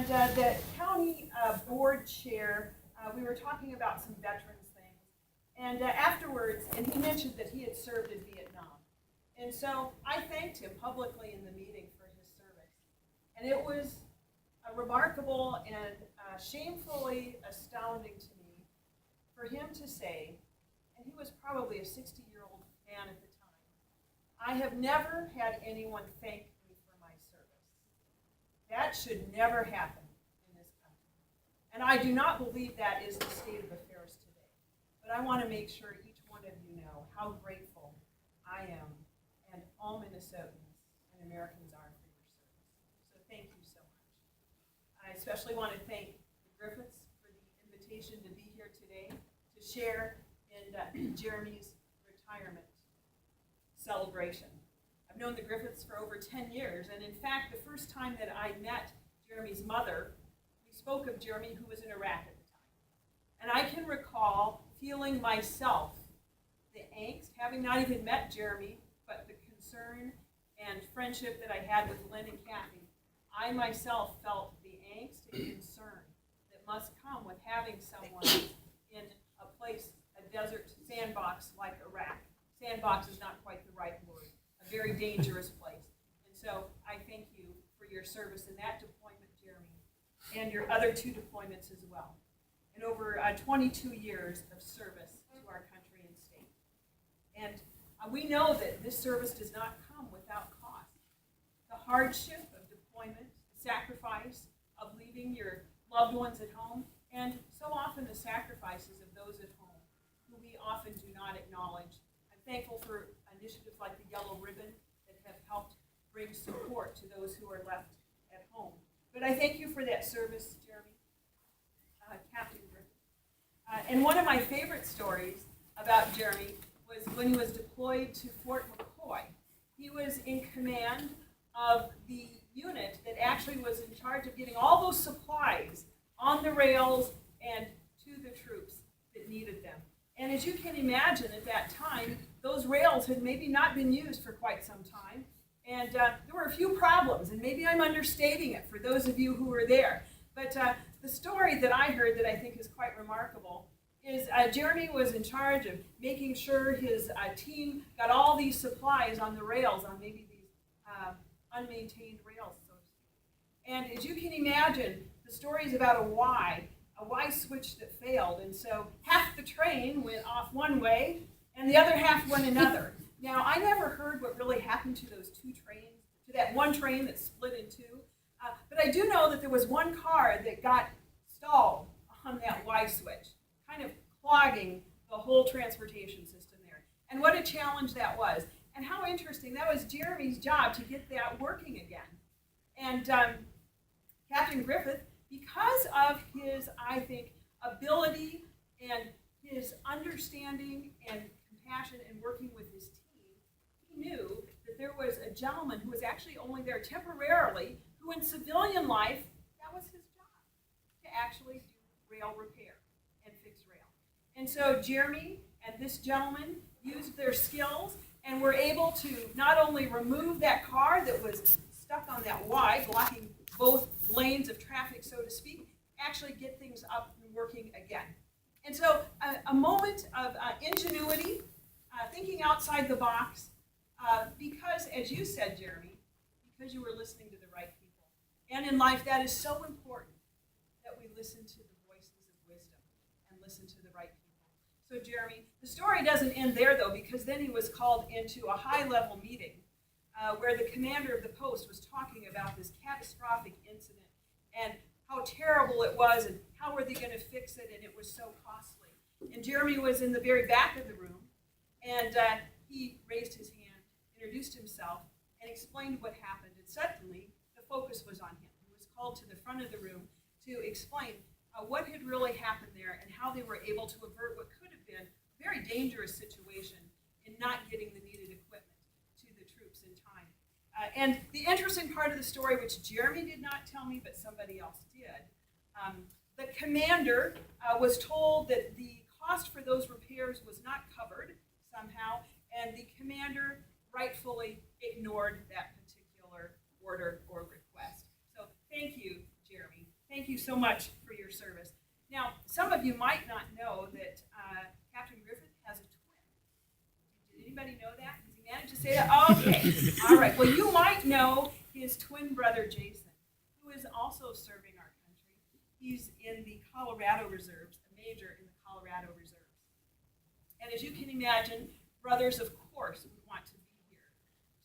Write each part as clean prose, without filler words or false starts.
And the county board chair, we were talking about some veterans things. And afterwards, and he mentioned that he had served in Vietnam. And so I thanked him publicly in the meeting for his service. And it was remarkable and shamefully astounding to me for him to say, and he was probably a 60-year-old man at the time, I have never had anyone thank me for my service. That should never happen in this country. And I do not believe that is the state of affairs today. But I want to make sure each one of you know how grateful I am and all Minnesotans and Americans are for your service. So thank you so much. I especially want to thank the Griffiths for the invitation to be here today to share in Jeremy's retirement celebration. I've known the Griffiths for over 10 years, and in fact, the first time that I met Jeremy's mother, we spoke of Jeremy, who was in Iraq at the time. And I can recall feeling myself the angst, having not even met Jeremy, but the concern and friendship that I had with Lynn and Kathy. I myself felt the angst and concern that must come with having someone in a place, a desert sandbox like Iraq. Sandbox is not quite the right word. A very dangerous place. And so I thank you for your service in that deployment, Jeremy, and your other 2 deployments as well. And over 22 years of service to our country and state. And we know that this service does not come without cost. The hardship of deployment, the sacrifice of leaving your loved ones at home, and so often the sacrifices of those at home who we often do not acknowledge. I'm thankful for initiatives like the Yellow Ribbon that have helped bring support to those who are left at home. But I thank you for that service, Jeremy, Captain Griffith. And one of my favorite stories about Jeremy was when he was deployed to Fort McCoy. He was in command of the unit that actually was in charge of getting all those supplies on the rails and to the troops that needed them. And as you can imagine, at that time, those rails had maybe not been used for quite some time. And there were a few problems, and maybe I'm understating it for those of you who were there. But the story that I heard that I think is quite remarkable is Jeremy was in charge of making sure his team got all these supplies on the rails, on maybe these unmaintained rails, so to speak. And as you can imagine, the story is about a Y switch that failed. And so half the train went off one way, and the other half went another. Now, I never heard what really happened to those 2 trains, to that one train that split in 2. But I do know that there was one car that got stalled on that Y switch, kind of clogging the whole transportation system there. And what a challenge that was. And how interesting. That was Jeremy's job to get that working again. And Captain Griffith, because of his, I think, ability and his understanding and compassion in working with his team, he knew that there was a gentleman who was actually only there temporarily, who in civilian life, that was his job, to actually do rail repair and fix rail. And so Jeremy and this gentleman used their skills and were able to not only remove that car that was stuck on that Y, blocking both lanes of traffic, so to speak, actually get things up and working again. And so a moment of ingenuity, thinking outside the box, because, as you said, Jeremy, because you were listening to the right people. And in life, that is so important, that we listen to the voices of wisdom and listen to the right people. So, Jeremy, the story doesn't end there, though, because then he was called into a high-level meeting where the commander of the post was talking about this catastrophic incident and how terrible it was and how were they going to fix it, and it was so costly. And Jeremy was in the very back of the room, and he raised his hand, introduced himself, and explained what happened. And suddenly, the focus was on him. He was called to the front of the room to explain what had really happened there and how they were able to avert what could have been a very dangerous situation in not getting the needed equipment to the troops in time. And the interesting part of the story, which Jeremy did not tell me, but somebody else did, the commander was told that the cost for those repairs was not covered somehow, and the commander rightfully ignored that particular order or request. So thank you, Jeremy, Thank you so much for your service. Now, some of you might not know that Captain Griffith has a twin. Did anybody know that? Did he manage to say that? Okay. All right. Well, you might know his twin brother, Jason, who is also serving our country. He's in the Colorado Reserves, a major in the Colorado Reserves. And as you can imagine, brothers, of course, would want to be here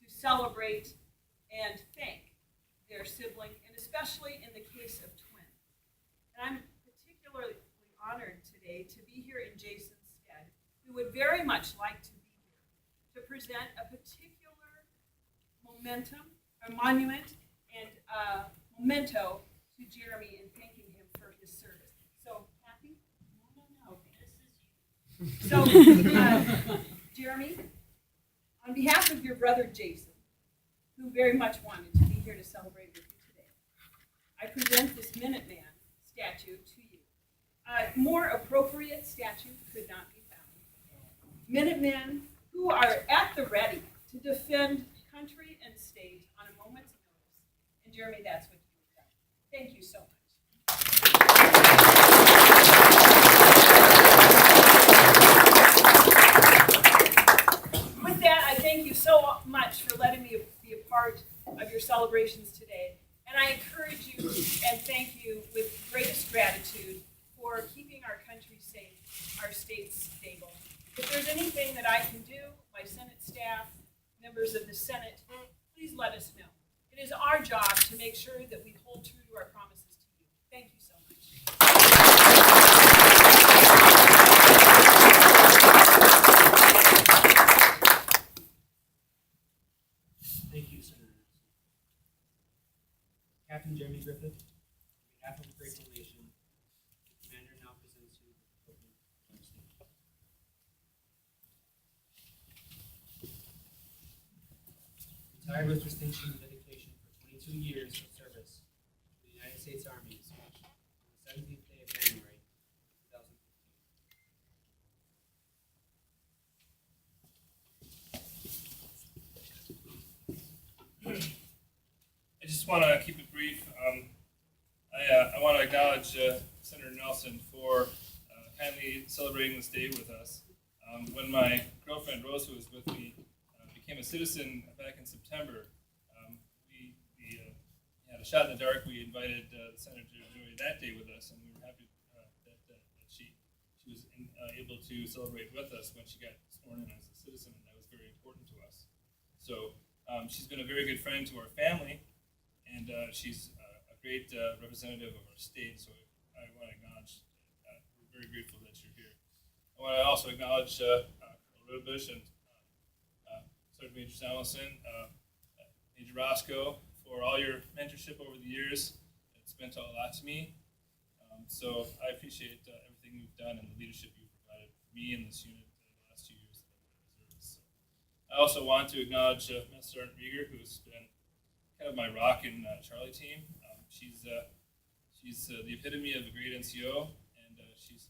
to celebrate and thank their sibling, and especially in the case of twins. And I'm particularly honored today to be here in Jason's stead, who would very much like to be here to present a particular monument, and memento to Jeremy in thanking him for his service. So, Kathy? No. This is you. So, Jeremy, on behalf of your brother Jason, who very much wanted to be here to celebrate with you today, I present this Minuteman statue to you. A more appropriate statue could not be found. Minutemen who are at the ready to defend country and state on a moment's notice. And Jeremy, that's what you've done. Thank you so much. With that, I thank you so much for letting me be a part of your celebrations today. And I encourage you and thank you with greatest gratitude for keeping our country safe, our state stable. If there's anything that I can do, my Senate staff, members of the Senate, please let us know. It is our job to make sure that we hold true to our promises to you. Thank you so much. Thank you, Senator. Captain Jeremy Griffith, on behalf of the grateful nation, the commander now presents you with the opening statement. Retired with distinction and dedication for 22 years of service to the United States Army, on the 17th day of January, 2015. I just want to keep it brief. I want to acknowledge Senator Nelson for kindly celebrating this day with us. When my girlfriend Rose, who was with me, became a citizen back in September, we had a shot in the dark. We invited the senator to enjoy that day with us, and we were happy that she was able to celebrate with us when she got sworn in as a citizen, and that was very important to us. So she's been a very good friend to our family, and she's a great representative of our state, so I want to acknowledge we're very grateful that you're here. I want to also acknowledge Carla and Sergeant Major Samuelson, Major Roscoe, for all your mentorship over the years. It's meant a lot to me. So I appreciate everything you've done and the leadership you've provided for me in this unit the last 2 years that I've been in reserves. I also want to acknowledge Master Sergeant Rieger, who's been kind of my rock in Charlie team. She's the epitome of a great NCO, and she's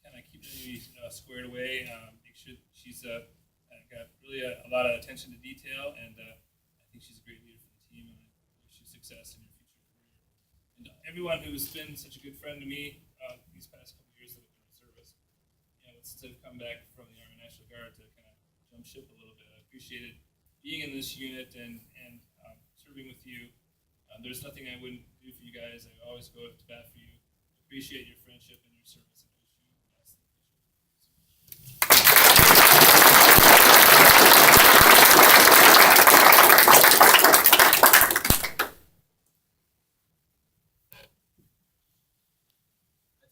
kind of keeping me squared away. Make sure she's got really a lot of attention to detail, and I think she's a great leader for the team, and I wish you success in your future career. And everyone who's been such a good friend to me these past couple years that have been in service, it's to come back from the Army National Guard to kind of jump ship a little bit. I appreciated being in this unit and serving with you. There's nothing I wouldn't do for you guys. I always go to bat for you. Appreciate your friendship and your service, and wish you the best.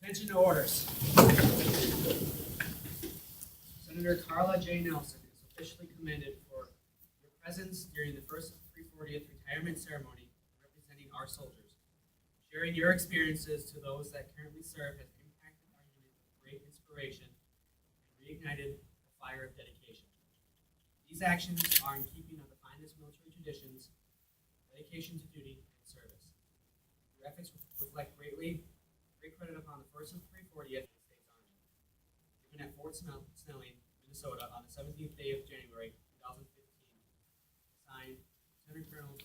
Attention to orders. Senator Carla J. Nelson is officially commended for your presence during the first 340th retirement ceremony representing our soldiers. Sharing your experiences to those that currently serve has impacted our unit with great inspiration and reignited the fire of dedication. These actions are in keeping of the finest military traditions, dedication to duty, and service. Your efforts reflect great credit upon the first of 340th United States Army, given at Fort Snelling, Minnesota, on the 17th day of January 2015. Signed, Lieutenant Colonel